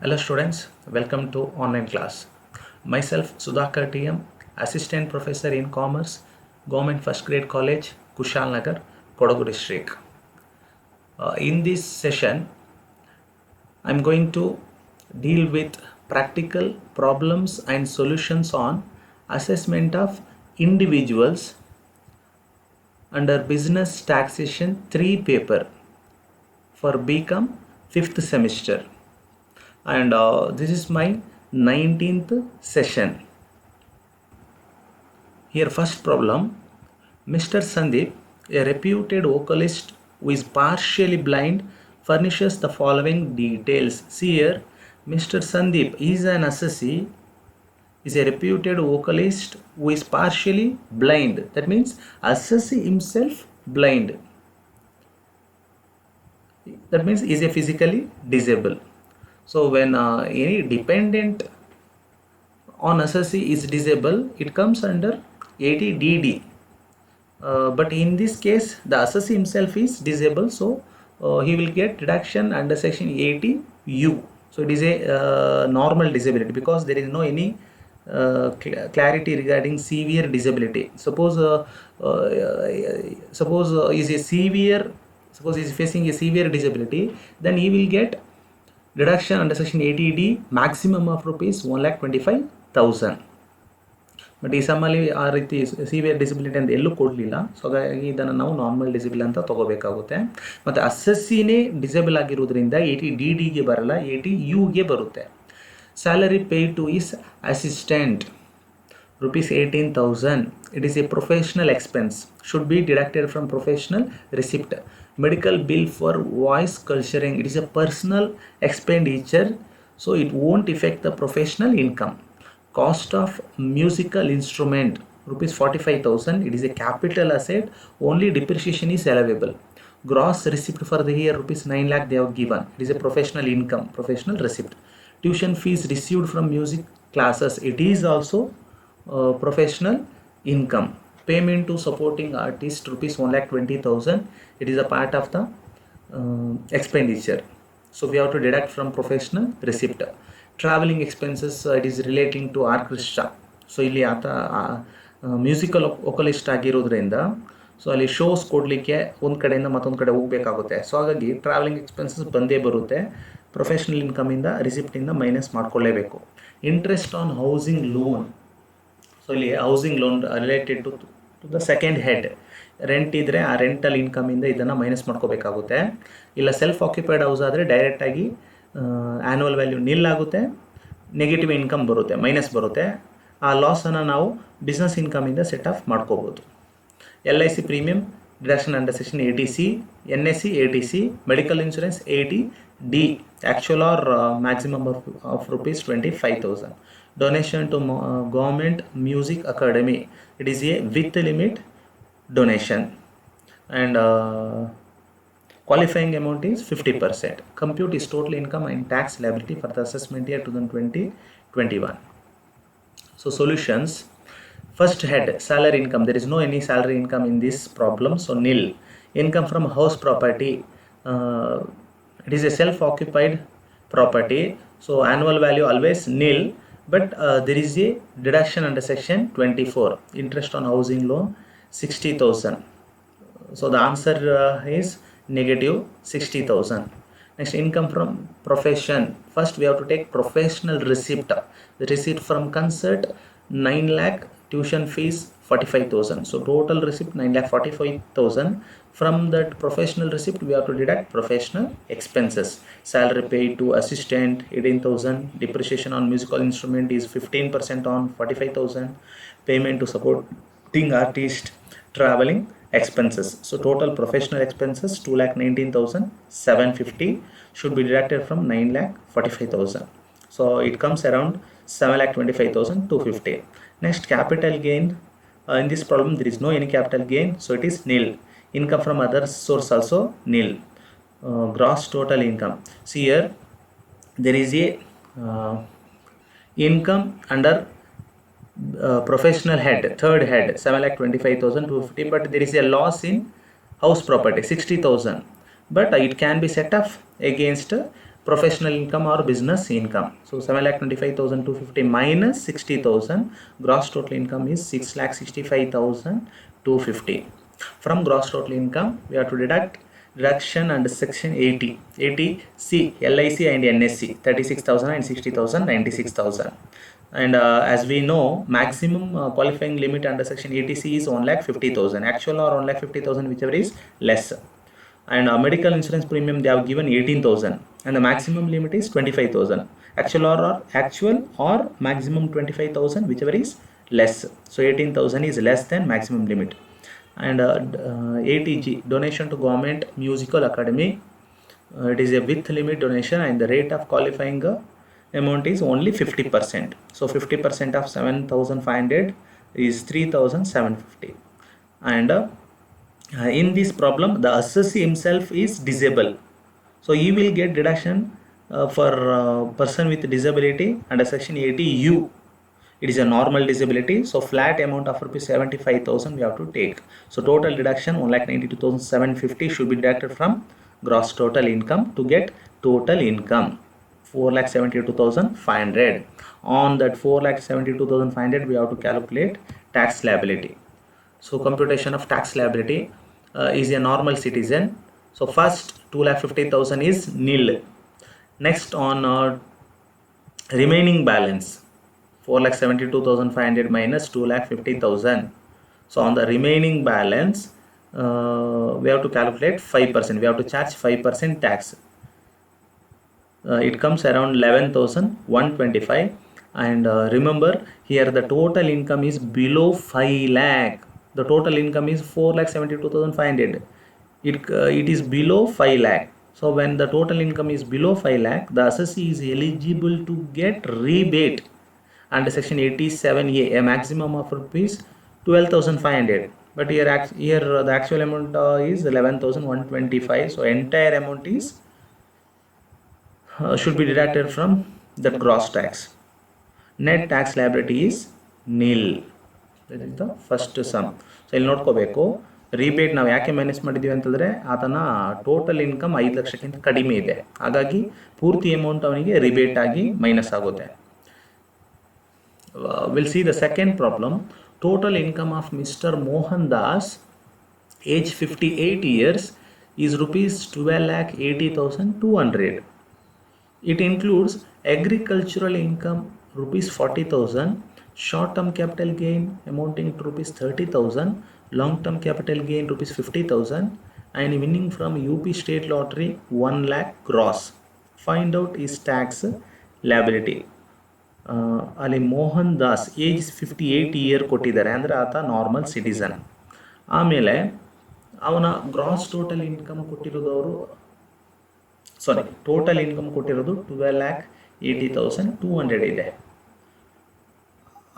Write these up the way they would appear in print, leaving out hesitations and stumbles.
Hello students, welcome to online class. Myself Sudhakar TM, Assistant Professor in Commerce, Government First Grade College, Kushal Nagar, Kodagu District. In this session, I'm going to deal with practical problems and solutions on assessment of individuals under Business Taxation 3 paper for BCom 5th semester. And this is my 19th session. Here first problem, Mr. Sandeep, a reputed vocalist who is partially blind, furnishes the following details. See here, Mr. Sandeep is an assessee, is a reputed vocalist who is partially blind. That means assessee himself blind. That means is a physically disabled. So when any dependent on assessee is disabled, it comes under 80DD. But in this case, the assessee himself is disabled, so he will get deduction under section 80U. So it is a normal disability because there is no any clarity regarding severe disability. Suppose is a severe, suppose he is facing a severe disability, then he will get deduction under section 80D maximum of rupees 1,25,000. But ಈ ಸಮ್ಮಲ್ಲಿ ಆ ರೀತಿ severe disability ಅಂತ ಎಲ್ಲೂ ಕೊಡಲಿಲ್ಲ. So ಹಾಗಾಗಿ ಇದನ್ನು ನಾವು normal ಡಿಸಬಿಲ್ ಅಂತ ತೊಗೋಬೇಕಾಗುತ್ತೆ. ಮತ್ತು ಅಸಸ್ಸಿನೇ ಡಿಸೇಬಲ್ ಆಗಿರೋದ್ರಿಂದ 80DDಗೆ ಬರಲ್ಲ, 80Uಗೆ ಬರುತ್ತೆ. Salary pay two is assistant rupees 18,000. It is a professional expense, should be deducted from professional receipt. Medical bill for voice culturing, it is a personal expenditure, so it won't affect the professional income. Cost of musical instrument, rupees 45,000. It is a capital asset, only depreciation is allowable. Gross receipt for the year rupees 9 lakh they have given. It is a professional income, professional receipt. Tuition fees received from music classes, it is also professional income. Payment to supporting artist rupees 1,20,000. It is a part of the expenditure, so we have to deduct from professional receipt. Traveling expenses, it is relating to orchestra. So ಇಲ್ಲಿ ಆತ musical ವೊಕಲಿಸ್ಟ್ ಆಗಿರೋದ್ರಿಂದ so ಅಲ್ಲಿ shows ಕೊಡಲಿಕ್ಕೆ ಒಂದು ಕಡೆಯಿಂದ ಮತ್ತೊಂದು ಕಡೆ ಹೋಗಬೇಕಾಗುತ್ತೆ. ಸೊ ಹಾಗಾಗಿ ಟ್ರಾವೆಲಿಂಗ್ ಎಕ್ಸ್ಪೆನ್ಸಸ್ ಬಂದೇ ಬರುತ್ತೆ. ಪ್ರೊಫೆಷ್ನಲ್ ಇನ್ಕಮಿಂದ ರಿಸಿಪ್ಟಿಂದ ಮೈನಸ್ ಮಾಡ್ಕೊಳ್ಳೇಬೇಕು. Interest on housing loan, so ಇಲ್ಲಿ housing loan related to the second head. Rent ಇದ್ದರೆ ಆ ರೆಂಟಲ್ ಇನ್ಕಮಿಂದ ಇದನ್ನು ಮೈನಸ್ ಮಾಡ್ಕೋಬೇಕಾಗುತ್ತೆ. ಇಲ್ಲ ಸೆಲ್ಫ್ ಆಕ್ಯುಪೈಡ್ ಹೌಸ್ ಆದರೆ ಡೈರೆಕ್ಟಾಗಿ ಆ್ಯನ್ಯುವಲ್ ವ್ಯಾಲ್ಯೂ ನಿಲ್ ಆಗುತ್ತೆ, ನೆಗೆಟಿವ್ ಇನ್ಕಮ್ ಬರುತ್ತೆ, ಮೈನಸ್ ಬರುತ್ತೆ. ಆ ಲಾಸನ್ನು ನಾವು ಬಿಸ್ನೆಸ್ ಇನ್ಕಮಿಂದ ಸೆಟ್ ಆಫ್ ಮಾಡ್ಕೋಬೋದು. LIC premium deduction under section 80C, NSC 80C, medical insurance 80D, actual or maximum of rupees 25,000. Donation to government music academy, it is a with limit donation, and qualifying amount is 50%. Compute is total income and tax liability for the assessment year 2020-21. So solutions, first head salary income, there is no any salary income in this problem, so nil. Income from house property, it is a self occupied property, so annual value always nil, but there is a deduction under section 24. Interest on housing loan 60,000, so the answer is negative 60,000. Next, income from profession, first we have to take professional receipt. The receipt from concert 9 lakh, tuition fees 45,000, so total receipt 9,45,000. From that professional receipt we have to deduct professional expenses. Salary paid to assistant 18,000, depreciation on musical instrument is 15% on 45,000, payment to supporting artist, traveling expenses. So total professional expenses 2,19,750 should be deducted from 9,45,000. So it comes around 7,25,250. Next, capital gain. In this problem there is no any capital gain, so it is nil. Income from other source also nil. Gross total income, see here there is a income under professional head, third head 7,25,250, but there is a loss in house property 60,000, but it can be set off against professional income or business income. So 7,25,250 minus 60,000, gross total income is 6,65,250. From gross total income, we have to deduct deduction under section 80. 80C, LIC and NSC, 36,000 and 60,000, 96,000. And as we know, maximum qualifying limit under section 80C is 1,50,000. Actual or 1,50,000, whichever is less. And medical insurance premium they have given 18,000, and the maximum limit is 25,000. Actual or maximum 25,000, whichever is less. So 18,000 is less than maximum limit. And 80G, donation to government musical academy, it is a with limit donation, and the rate of qualifying amount is only 50%. So 50% of 7,500 is 3,750. And in this problem, the assessee himself is disabled, so he will get deduction for person with disability under section 80U. It is a normal disability, so flat amount of rupees 75,000 we have to take. So total deduction 1,92,750 should be deducted from gross total income to get total income 4,72,500. On that 4,72,500 we have to calculate tax liability. So computation of tax liability is a normal citizen. So first 2,50,000 is nil. Next on remaining balance 4,72,500 minus 2,50,000. So on the remaining balance we have to calculate 5%. We have to charge 5% tax. It comes around 11,125. And remember here the total income is below 5 lakh. The total income is 4,72,500. It is below 5 lakh. So when the total income is below 5 lakh, the assessee is eligible to get rebate under section 87A, a maximum of rupees 12,500. But here the actual amount is 11,125. So entire amount is should be deducted from that gross tax. Net tax liability is nil. That is the first sum. So ಇಲ್ಲಿ ನೋಡ್ಕೋಬೇಕು, rebate ನಾವು ಯಾಕೆ minus ಮಾಡಿದ್ದೀವಿ ಅಂತಂದರೆ ಆತನ total income 5 ಲಕ್ಷಕ್ಕಿಂತ ಕಡಿಮೆ ಇದೆ, ಹಾಗಾಗಿ ಪೂರ್ತಿ ಅಮೌಂಟ್ ಅವನಿಗೆ ರಿಬೇಟ್ ಆಗಿ ಮೈನಸ್ ಆಗುತ್ತೆ. We'll see the second problem. Total income of Mr. Mohan Das, age 58 years, is rupees 12,80,200. It includes agricultural income rupees 40,000, short-term capital gain amounting to rupees 30,000, long-term capital gain rupees 50,000, and winning from UP State Lottery 1 lakh gross. Find out his tax liability. ಅಲ್ಲಿ Mohan Das age 58 year ಕೊಟ್ಟಿದ್ದಾರೆ, ಅಂದರೆ ಆತ normal citizen. ಆಮೇಲೆ ಅವನ gross total income ಕೊಟ್ಟಿರೋದು total income ಕೊಟ್ಟಿರೋದು 12,80,200 ಇದೆ.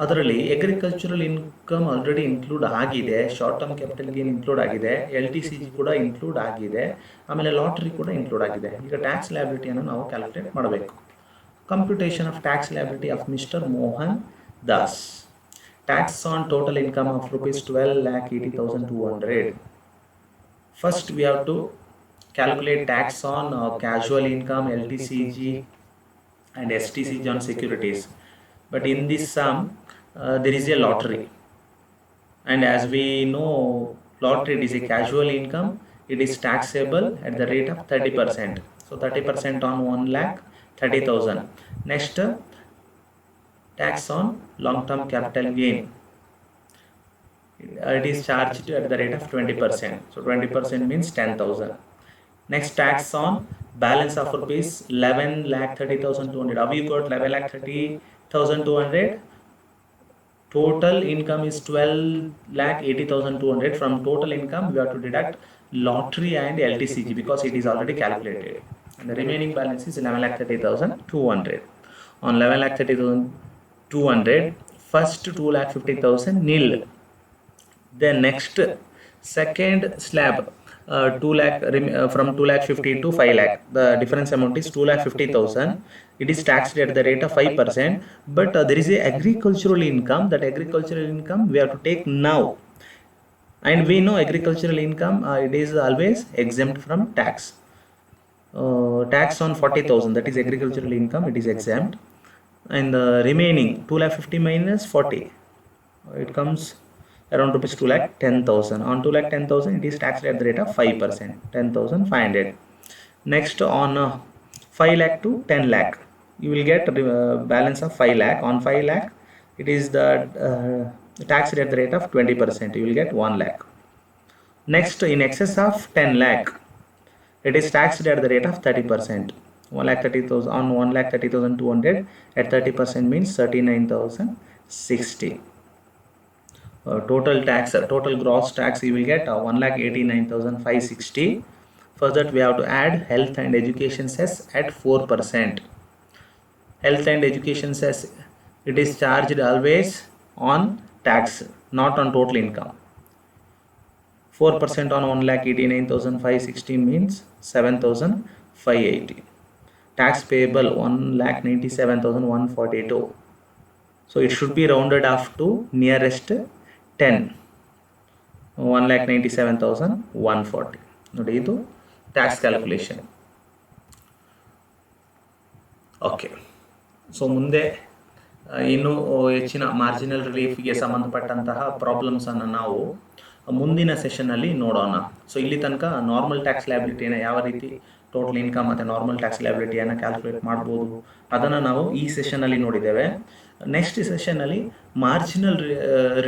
ಅದರಲ್ಲಿ ಅಗ್ರಿಕಲ್ಚರಲ್ ಇನ್ಕಮ್ ಆಲ್ರೆಡಿ ಇನ್ಕ್ಲೂಡ್ ಆಗಿದೆ, short term capital gain include ಆಗಿದೆ, LTC ಕೂಡ ಇನ್ಕ್ಲೂಡ್ ಆಗಿದೆ, ಆಮೇಲೆ ಲಾಟ್ರಿ ಕೂಡ ಇನ್ಕ್ಲೂಡ್ ಆಗಿದೆ. ಈಗ ಟ್ಯಾಕ್ಸ್ ಲಯಬಿಲಿಟಿಯನ್ನು ನಾವು ಕ್ಯಾಲ್ಕುಲೇಟ್ ಮಾಡಬೇಕು. Computation of tax liability of Mr. Mohan Das. Tax on total income of rupees 12,80,200. First we have to calculate tax on casual income, LTCG and STCG on securities. But in this sum there is a lottery, and as we know lottery is a casual income, it is taxable at the rate of 30%. So 30% on 1,30,000. Next, tax on long-term capital gain. It is charged at the rate of 20%. So 20% means 10,000. Next, tax on balance of rupees 11,30,200. Have you got 11,30,200? Total income is 12,80,200. From total income, we have to deduct lottery and LTCG because it is already calculated. And the remaining balance is 11,30,200. On 11,30,200, first 2,50,000 nil. Then next second slab 2 lakh from 2,50,000 to 5 lakh. The difference amount is 2,50,000. It is taxed at the rate of 5%. But there is a agricultural income. That agricultural income we have to take now. And we know agricultural income it is always exempt from tax. tax on 40,000, that is agricultural income, it is exempt. And the remaining 2,50,000 minus 40, it comes around rupees 2,10,000. On 2,10,000 it is taxed at the rate of 5%, 10,500. Next, on 5 lakh to 10 lakh, you will get balance of 5 lakh. On 5 lakh, it is the taxed at the rate of 20%, you will get 1 lakh. Next, in excess of 10 lakh, it is taxed at the rate of 30%. 1,30,000 on 1,30,200 at 30% means 39,060. Total gross tax you will get 1,89,560. For that we have to add health and education cess at 4%. Health and education cess, it is charged always on tax, not on total income. 4% on 1,89,560 means 7,580. Tax payable 1,97,142. So it should be rounded off to nearest 10. 1,97,140. ನೋಡಿ ಇದು tax calculation. Okay, so ಮುಂದೆ ಇನ್ನು ಹೆಚ್ಚಿನ marginal ರಿಲೀಫ್ಗೆ ಸಂಬಂಧಪಟ್ಟಂತಹ ಪ್ರಾಬ್ಲಮ್ಸನ್ನು ನಾವು ಮುಂದಿನ ಸೆಷನ್ನಲ್ಲಿ ನೋಡೋಣ. ಸೊ ಇಲ್ಲಿ ತನಕ ನಾರ್ಮಲ್ ಟ್ಯಾಕ್ಸ್ ಲಯಬಿಲಿಟಿಯನ್ನು ಯಾವ ರೀತಿ ಟೋಟಲ್ ಇನ್ಕಮ್ ಮತ್ತು ನಾರ್ಮಲ್ ಟ್ಯಾಕ್ಸ್ ಲಯಬಿಲಿಟಿಯನ್ನು ಕ್ಯಾಲ್ಕುಲೇಟ್ ಮಾಡ್ಬೋದು ಅದನ್ನು ನಾವು ಈ ಸೆಷನ್ನಲ್ಲಿ ನೋಡಿದ್ದೇವೆ. ನೆಕ್ಸ್ಟ್ ಸೆಷನ್ನಲ್ಲಿ ಮಾರ್ಜಿನಲ್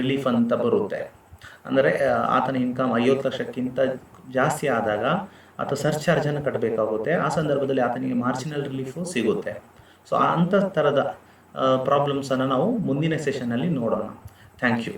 ರಿಲೀಫ್ ಅಂತ ಬರುತ್ತೆ. ಅಂದರೆ ಆತನ ಇನ್ಕಮ್ 50 ಲಕ್ಷಕ್ಕಿಂತ ಜಾಸ್ತಿ ಆದಾಗ ಆತ ಸರ್ಚಾರ್ಜನ್ನು ಕಟ್ಟಬೇಕಾಗುತ್ತೆ. ಆ ಸಂದರ್ಭದಲ್ಲಿ ಆತನಿಗೆ ಮಾರ್ಜಿನಲ್ ರಿಲೀಫು ಸಿಗುತ್ತೆ. ಸೊ ಅಂಥ ಥರದ ಪ್ರಾಬ್ಲಮ್ಸನ್ನು ನಾವು ಮುಂದಿನ ಸೆಷನ್ನಲ್ಲಿ ನೋಡೋಣ. Thank you.